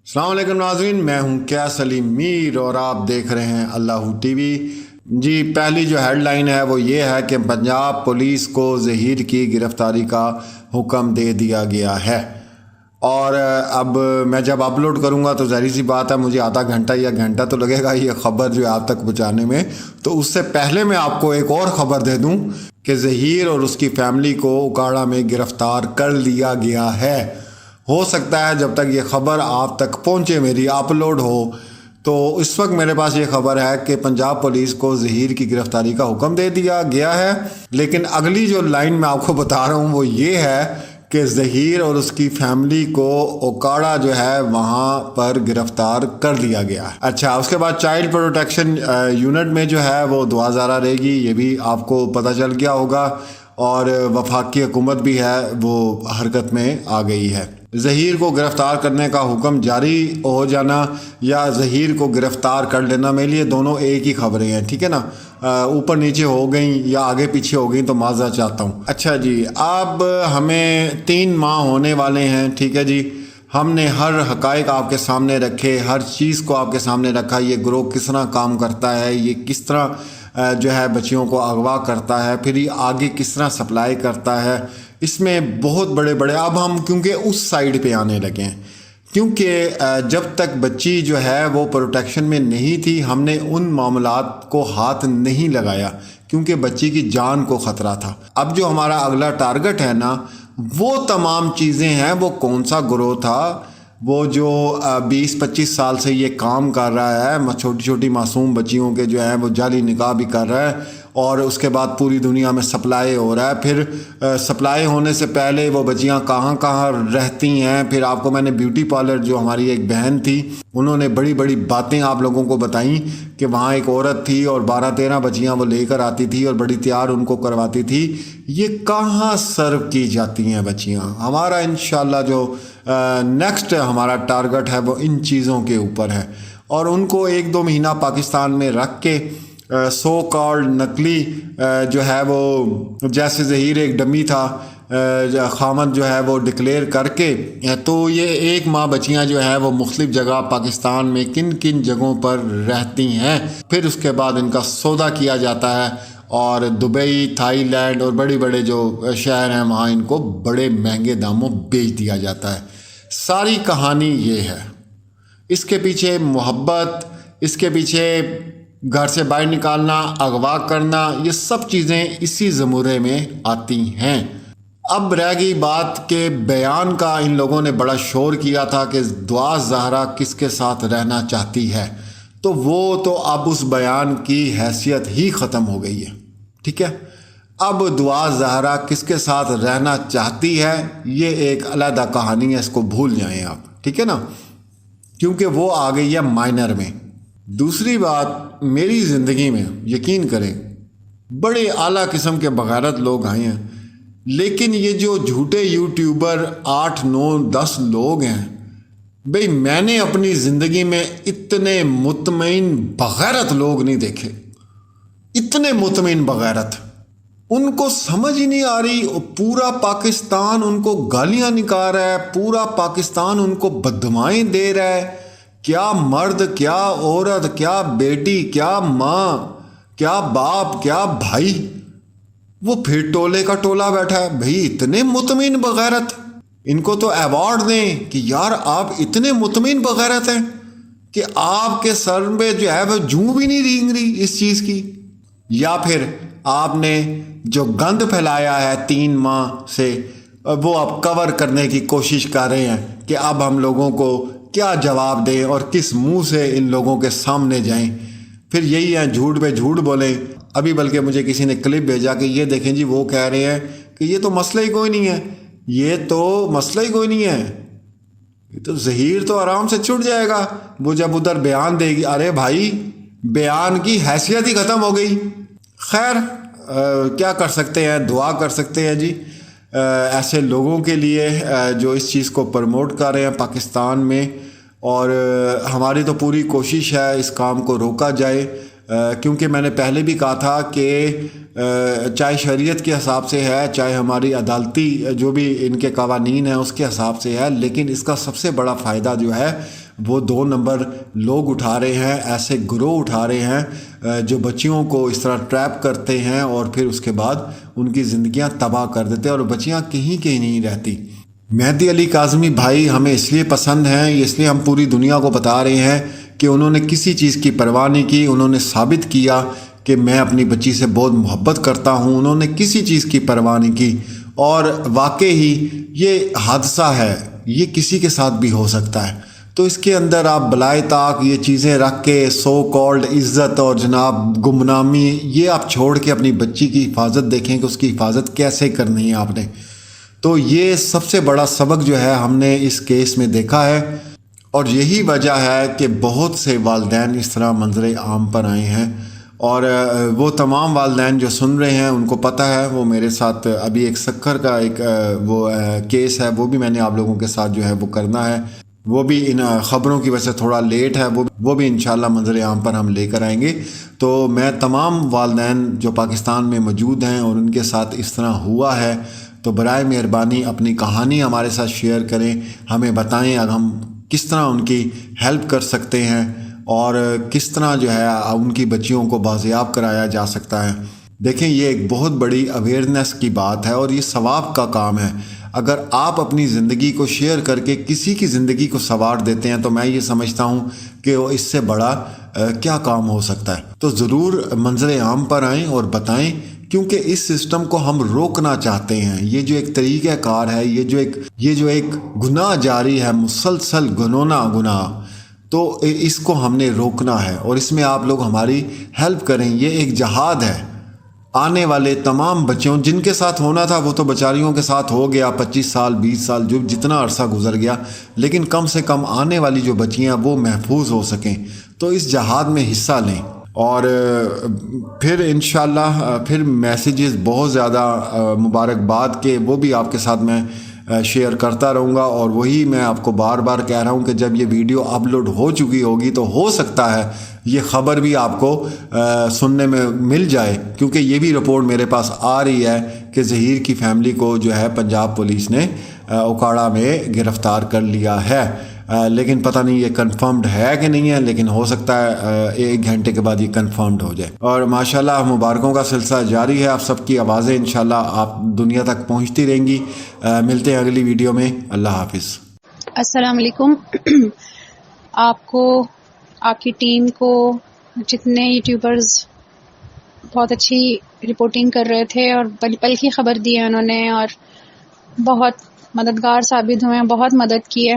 السلام علیکم ناظرین، میں ہوں کیا سلیم میر اور آپ دیکھ رہے ہیں اللہ ٹی وی۔ جی، پہلی جو ہیڈ لائن ہے وہ یہ ہے کہ پنجاب پولیس کو ظہیر کی گرفتاری کا حکم دے دیا گیا ہے، اور اب میں جب اپلوڈ کروں گا تو ظاہر سی بات ہے مجھے آدھا گھنٹہ یا گھنٹہ تو لگے گا یہ خبر جو ہے آپ تک پہنچانے میں۔ تو اس سے پہلے میں آپ کو ایک اور خبر دے دوں کہ ظہیر اور اس کی فیملی کو اکاڑا میں گرفتار کر لیا گیا ہے۔ ہو سکتا ہے جب تک یہ خبر آپ تک پہنچے، میری اپلوڈ ہو، تو اس وقت میرے پاس یہ خبر ہے کہ پنجاب پولیس کو ظہیر کی گرفتاری کا حکم دے دیا گیا ہے۔ لیکن اگلی جو لائن میں آپ کو بتا رہا ہوں وہ یہ ہے کہ ظہیر اور اس کی فیملی کو اوکاڑا جو ہے وہاں پر گرفتار کر لیا گیا ہے۔ اچھا، اس کے بعد چائلڈ پروٹیکشن یونٹ میں جو ہے وہ دعا زارہ رہے گی، یہ بھی آپ کو پتہ چل گیا ہوگا، اور وفاقی حکومت بھی ہے وہ حرکت میں آ گئی ہے۔ ظہیر کو گرفتار کرنے کا حکم جاری ہو جانا یا ظہیر کو گرفتار کر لینا، میرے لیے دونوں ایک ہی خبریں ہیں، ٹھیک ہے نا؟ اوپر نیچے ہو گئیں یا آگے پیچھے ہو گئیں تو معذرت چاہتا ہوں۔ اچھا جی، اب ہمیں 3 ماہ ہونے والے ہیں، ٹھیک ہے جی۔ ہم نے ہر حقائق آپ کے سامنے رکھے، ہر چیز کو آپ کے سامنے رکھا، یہ گروہ کس طرح کام کرتا ہے، یہ کس طرح جو ہے بچیوں کو اغوا کرتا ہے، پھر یہ آگے کس طرح سپلائی کرتا ہے۔ اس میں بہت بڑے اب ہم کیونکہ اس سائیڈ پہ آنے لگے ہیں، کیونکہ جب تک بچی جو ہے وہ پروٹیکشن میں نہیں تھی ہم نے ان معاملات کو ہاتھ نہیں لگایا، کیونکہ بچی کی جان کو خطرہ تھا۔ اب جو ہمارا اگلا ٹارگٹ ہے نا، وہ تمام چیزیں ہیں۔ وہ کون سا گروہ تھا؟ وہ جو 20-25 سال سے یہ کام کر رہا ہے، چھوٹی چھوٹی معصوم بچیوں کے جو ہیں وہ جعلی نکاح بھی کر رہا ہے، اور اس کے بعد پوری دنیا میں سپلائی ہو رہا ہے۔ پھر سپلائی ہونے سے پہلے وہ بچیاں کہاں کہاں رہتی ہیں۔ پھر آپ کو میں نے بیوٹی پارلر، جو ہماری ایک بہن تھی، انہوں نے بڑی باتیں آپ لوگوں کو بتائیں کہ وہاں ایک عورت تھی اور 12-13 بچیاں وہ لے کر آتی تھی اور بڑی تیار ان کو کرواتی تھی۔ یہ کہاں سرو کی جاتی ہیں بچیاں؟ ہمارا انشاءاللہ جو نیکسٹ ہمارا ٹارگٹ ہے وہ ان چیزوں کے اوپر ہے، اور ان کو 1-2 مہینہ پاکستان میں رکھ کے سو کالڈ نقلی جو ہے وہ، جیسے ظہیر ایک ڈمی تھا، خامد جو ہے وہ ڈکلیئر کر کے، تو یہ 1 ماہ بچیاں جو ہیں وہ مختلف جگہ پاکستان میں کن کن جگہوں پر رہتی ہیں، پھر اس کے بعد ان کا سودا کیا جاتا ہے، اور دبئی، تھائی لینڈ اور بڑے جو شہر ہیں وہاں ان کو بڑے مہنگے داموں بیچ دیا جاتا ہے۔ ساری کہانی یہ ہے، اس کے پیچھے محبت، اس کے پیچھے گھر سے باہر نکالنا، اغوا کرنا، یہ سب چیزیں اسی زمرے میں آتی ہیں۔ اب رہ گئی بات کہ بیان کا ان لوگوں نے بڑا شور کیا تھا کہ دعا زہرا کس کے ساتھ رہنا چاہتی ہے، تو وہ تو اب اس بیان کی حیثیت ہی ختم ہو گئی ہے، ٹھیک ہے؟ اب دعا زہرا کس کے ساتھ رہنا چاہتی ہے یہ ایک علیحدہ کہانی ہے، اس کو بھول جائیں آپ، ٹھیک ہے نا؟ کیونکہ وہ آ گئی ہے مائنر میں۔ دوسری بات، میری زندگی میں یقین کریں بڑے اعلیٰ قسم کے بغیرت لوگ آئے ہیں، لیکن یہ جو جھوٹے یوٹیوبر 8-9-10 لوگ ہیں، بھئی میں نے اپنی زندگی میں اتنے مطمئن بغیرت لوگ نہیں دیکھے، اتنے مطمئن بغیرت۔ ان کو سمجھ ہی نہیں آ رہی، پورا پاکستان ان کو گالیاں نکال رہا ہے، پورا پاکستان ان کو بددعائیں دے رہا ہے، کیا مرد، کیا عورت، کیا بیٹی، کیا ماں، کیا باپ، کیا بھائی، وہ پھر ٹولے کا ٹولہ بیٹھا ہے۔ بھئی اتنے مطمئن بغیرت، ان کو تو ایوارڈ دیں کہ یار آپ اتنے مطمئن بغیرت ہیں کہ آپ کے سر میں جو ہے وہ جوں بھی نہیں رینگ رہی اس چیز کی۔ یا پھر آپ نے جو گند پھیلایا ہے 3 ماہ سے، وہ آپ کور کرنے کی کوشش کر رہے ہیں کہ اب ہم لوگوں کو کیا جواب دیں اور کس منہ سے ان لوگوں کے سامنے جائیں۔ پھر یہی ہے، جھوٹ پہ جھوٹ بولیں۔ ابھی بلکہ مجھے کسی نے کلپ بھیجا کہ یہ دیکھیں جی، وہ کہہ رہے ہیں کہ یہ تو مسئلہ ہی کوئی نہیں ہے، یہ تو مسئلہ ہی کوئی نہیں ہے، یہ تو ظہیر تو آرام سے چھٹ جائے گا وہ جب ادھر بیان دے گی۔ ارے بھائی، بیان کی حیثیت ہی ختم ہو گئی۔ خیر، کیا کر سکتے ہیں، دعا کر سکتے ہیں جی ایسے لوگوں کے لیے جو اس چیز کو پروموٹ کر رہے ہیں پاکستان میں، اور ہماری تو پوری کوشش ہے اس کام کو روکا جائے، کیونکہ میں نے پہلے بھی کہا تھا کہ چاہے شریعت کے حساب سے ہے، چاہے ہماری عدالتی جو بھی ان کے قوانین ہیں اس کے حساب سے ہے، لیکن اس کا سب سے بڑا فائدہ جو ہے وہ 2 نمبر لوگ اٹھا رہے ہیں، ایسے گروہ اٹھا رہے ہیں جو بچیوں کو اس طرح ٹریپ کرتے ہیں اور پھر اس کے بعد ان کی زندگیاں تباہ کر دیتے ہیں اور بچیاں کہیں نہیں رہتی۔ مہدی علی کاظمی بھائی ہمیں اس لیے پسند ہیں، اس لیے ہم پوری دنیا کو بتا رہے ہیں کہ انہوں نے کسی چیز کی پرواہ نہیں کی، انہوں نے ثابت کیا کہ میں اپنی بچی سے بہت محبت کرتا ہوں، انہوں نے کسی چیز کی پرواہ نہیں کی۔ اور واقعی یہ حادثہ ہے، یہ کسی کے ساتھ بھی ہو سکتا ہے، تو اس کے اندر آپ بلائے طاق یہ چیزیں رکھ کے سو کالڈ عزت اور جناب گمنامی یہ آپ چھوڑ کے اپنی بچی کی حفاظت دیکھیں کہ اس کی حفاظت کیسے کرنی ہے آپ نے۔ تو یہ سب سے بڑا سبق جو ہے ہم نے اس کیس میں دیکھا ہے، اور یہی وجہ ہے کہ بہت سے والدین اس طرح منظر عام پر آئے ہیں، اور وہ تمام والدین جو سن رہے ہیں ان کو پتہ ہے، وہ میرے ساتھ ابھی ایک سکھر کا ایک وہ کیس ہے، وہ بھی میں نے آپ لوگوں کے ساتھ جو ہے وہ کرنا ہے، وہ بھی ان خبروں کی وجہ سے تھوڑا لیٹ ہے، وہ بھی انشاءاللہ منظر عام پر ہم لے کر آئیں گے۔ تو میں تمام والدین جو پاکستان میں موجود ہیں اور ان کے ساتھ اس طرح ہوا ہے تو برائے مہربانی اپنی کہانی ہمارے ساتھ شیئر کریں، ہمیں بتائیں اگر ہم کس طرح ان کی ہیلپ کر سکتے ہیں اور کس طرح جو ہے ان کی بچیوں کو بازیاب کرایا جا سکتا ہے۔ دیکھیں یہ ایک بہت بڑی اویئرنیس کی بات ہے اور یہ ثواب کا کام ہے۔ اگر آپ اپنی زندگی کو شیئر کر کے کسی کی زندگی کو سنوار دیتے ہیں تو میں یہ سمجھتا ہوں کہ وہ اس سے بڑا کیا کام ہو سکتا ہے۔ تو ضرور منظر عام پر آئیں اور بتائیں، کیونکہ اس سسٹم کو ہم روکنا چاہتے ہیں۔ یہ جو ایک طریقہ کار ہے، یہ جو ایک گناہ جاری ہے، مسلسل گناہ، تو اس کو ہم نے روکنا ہے اور اس میں آپ لوگ ہماری ہیلپ کریں۔ یہ ایک جہاد ہے۔ آنے والے تمام بچوں جن کے ساتھ ہونا تھا وہ تو بیچاریوں کے ساتھ ہو گیا، 25 سال 20 سال جو جتنا عرصہ گزر گیا، لیکن کم سے کم آنے والی جو بچیاں وہ محفوظ ہو سکیں، تو اس جہاد میں حصہ لیں۔ اور پھر انشاءاللہ پھر میسیجز بہت زیادہ مبارکباد کے وہ بھی آپ کے ساتھ میں شیئر کرتا رہوں گا، اور وہی میں آپ کو بار بار کہہ رہا ہوں کہ جب یہ ویڈیو اپلوڈ ہو چکی ہوگی تو ہو سکتا ہے یہ خبر بھی آپ کو سننے میں مل جائے، کیونکہ یہ بھی رپورٹ میرے پاس آ رہی ہے کہ ظہیر کی فیملی کو جو ہے پنجاب پولیس نے اوکاڑا میں گرفتار کر لیا ہے، لیکن پتہ نہیں یہ کنفرمڈ ہے کہ نہیں ہے، لیکن ہو سکتا ہے 1 گھنٹے کے بعد یہ کنفرمڈ ہو جائے۔ اور ماشاءاللہ مبارکوں کا سلسلہ جاری ہے، آپ سب کی آوازیں انشاءاللہ آپ دنیا تک پہنچتی رہیں گی۔ ملتے ہیں اگلی ویڈیو میں، اللہ حافظ۔ السلام علیکم۔ آپ کو، آپ کی ٹیم کو، جتنے یوٹیوبرز بہت اچھی رپورٹنگ کر رہے تھے اور پل پل کی خبر دی ہے انہوں نے، اور بہت مددگار ثابت ہوئے ہیں، بہت مدد کی ہے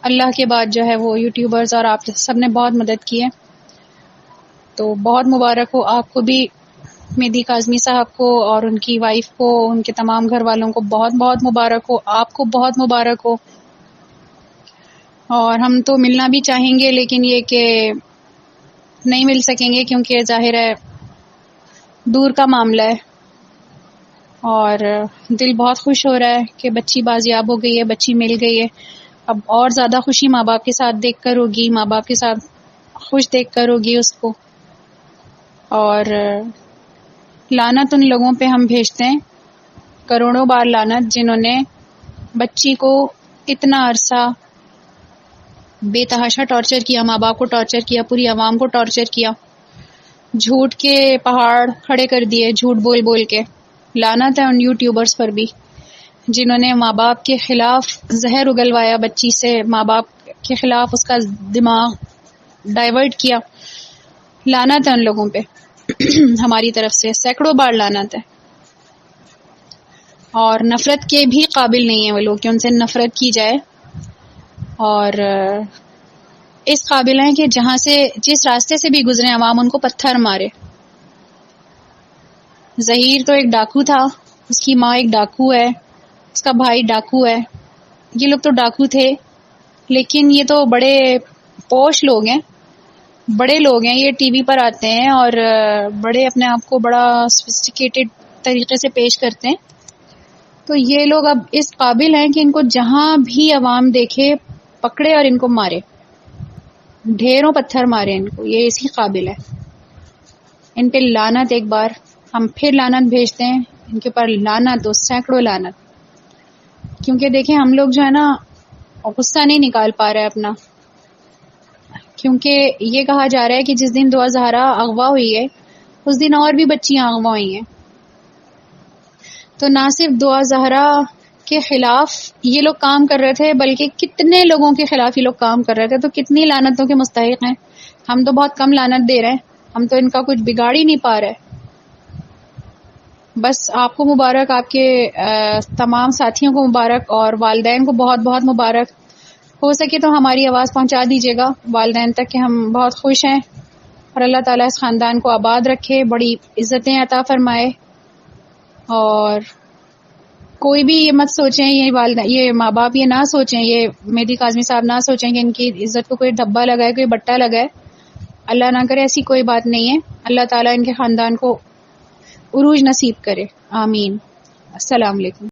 اللہ کے بعد جو ہے وہ یوٹیوبرز اور آپ سب نے بہت مدد کی ہے، تو بہت مبارک ہو آپ کو بھی، مہدی کاظمی صاحب کو اور ان کی وائف کو، ان کے تمام گھر والوں کو بہت بہت مبارک ہو، آپ کو بہت مبارک ہو۔ اور ہم تو ملنا بھی چاہیں گے لیکن یہ کہ نہیں مل سکیں گے کیونکہ ظاہر ہے دور کا معاملہ ہے، اور دل بہت خوش ہو رہا ہے کہ بچی بازیاب ہو گئی ہے، بچی مل گئی ہے۔ اب اور زیادہ خوشی ماں باپ کے ساتھ دیکھ کر ہوگی، ماں باپ کے ساتھ خوش دیکھ کر ہوگی اس کو، اور لعنت ان لوگوں پہ ہم بھیجتے ہیں، کروڑوں بار لعنت، جنہوں نے بچی کو اتنا عرصہ بے تحاشا ٹارچر کیا، ماں باپ کو ٹارچر کیا، پوری عوام کو ٹارچر کیا، جھوٹ کے پہاڑ کھڑے کر دیے جھوٹ بول بول کے۔ لعنت ہے ان یوٹیوبرز پر بھی جنہوں نے ماں باپ کے خلاف زہر اگلوایا، بچی سے ماں باپ کے خلاف اس کا دماغ ڈائیورٹ کیا۔ لعنت ہے ان لوگوں پہ ہماری طرف سے سینکڑوں بار لعنت ہے، اور نفرت کے بھی قابل نہیں ہیں وہ لوگ کہ ان سے نفرت کی جائے، اور اس قابل ہیں کہ جہاں سے جس راستے سے بھی گزرے عوام ان کو پتھر مارے۔ ظہیر تو ایک ڈاکو تھا، اس کی ماں ایک ڈاکو ہے، اس کا بھائی ڈاکو ہے، یہ لوگ تو ڈاکو تھے، لیکن یہ تو بڑے پوش لوگ ہیں، بڑے لوگ ہیں، یہ ٹی وی پر آتے ہیں اور بڑے اپنے آپ کو بڑا سوفسٹیکیٹڈ طریقے سے پیش کرتے ہیں، تو یہ لوگ اب اس قابل ہیں کہ ان کو جہاں بھی عوام دیکھے پکڑے اور ان کو مارے، ڈھیروں پتھر مارے ان کو، یہ اسی قابل ہے۔ ان پہ لعنت، ایک بار ہم پھر لعنت بھیجتے ہیں ان کے اوپر، لعنت، سینکڑوں لعنت، کیونکہ دیکھیں ہم لوگ جو ہے نا غصہ نہیں نکال پا رہے اپنا، کیونکہ یہ کہا جا رہا ہے کہ جس دن دعا زہرا اغوا ہوئی ہے اس دن اور بھی بچیاں اغوا ہوئی ہیں. تو نہ صرف دعا زہرا کے خلاف یہ لوگ کام کر رہے تھے بلکہ کتنے لوگوں کے خلاف یہ لوگ کام کر رہے تھے. تو کتنی لعنتوں کے مستحق ہیں. ہم تو بہت کم لعنت دے رہے ہیں, ہم تو ان کا کچھ بگاڑ ہی نہیں پا رہے. بس آپ کو مبارک, آپ کے تمام ساتھیوں کو مبارک, اور والدین کو بہت بہت مبارک. ہو سکے تو ہماری آواز پہنچا دیجیے گا والدین تک کہ ہم بہت خوش ہیں اور اللہ تعالیٰ اس خاندان کو آباد رکھے, بڑی عزتیں عطا فرمائے. اور کوئی بھی یہ مت سوچیں, یہ ماں باپ یہ نہ سوچیں, یہ مہدی کاظمی صاحب نہ سوچیں کہ ان کی عزت کو کوئی دھبا لگائے, کوئی بٹا لگائے. اللہ نہ کرے, ایسی کوئی بات نہیں ہے. اللہ تعالیٰ ان کے خاندان کو عروج نصیب کرے, آمین. السلام علیکم.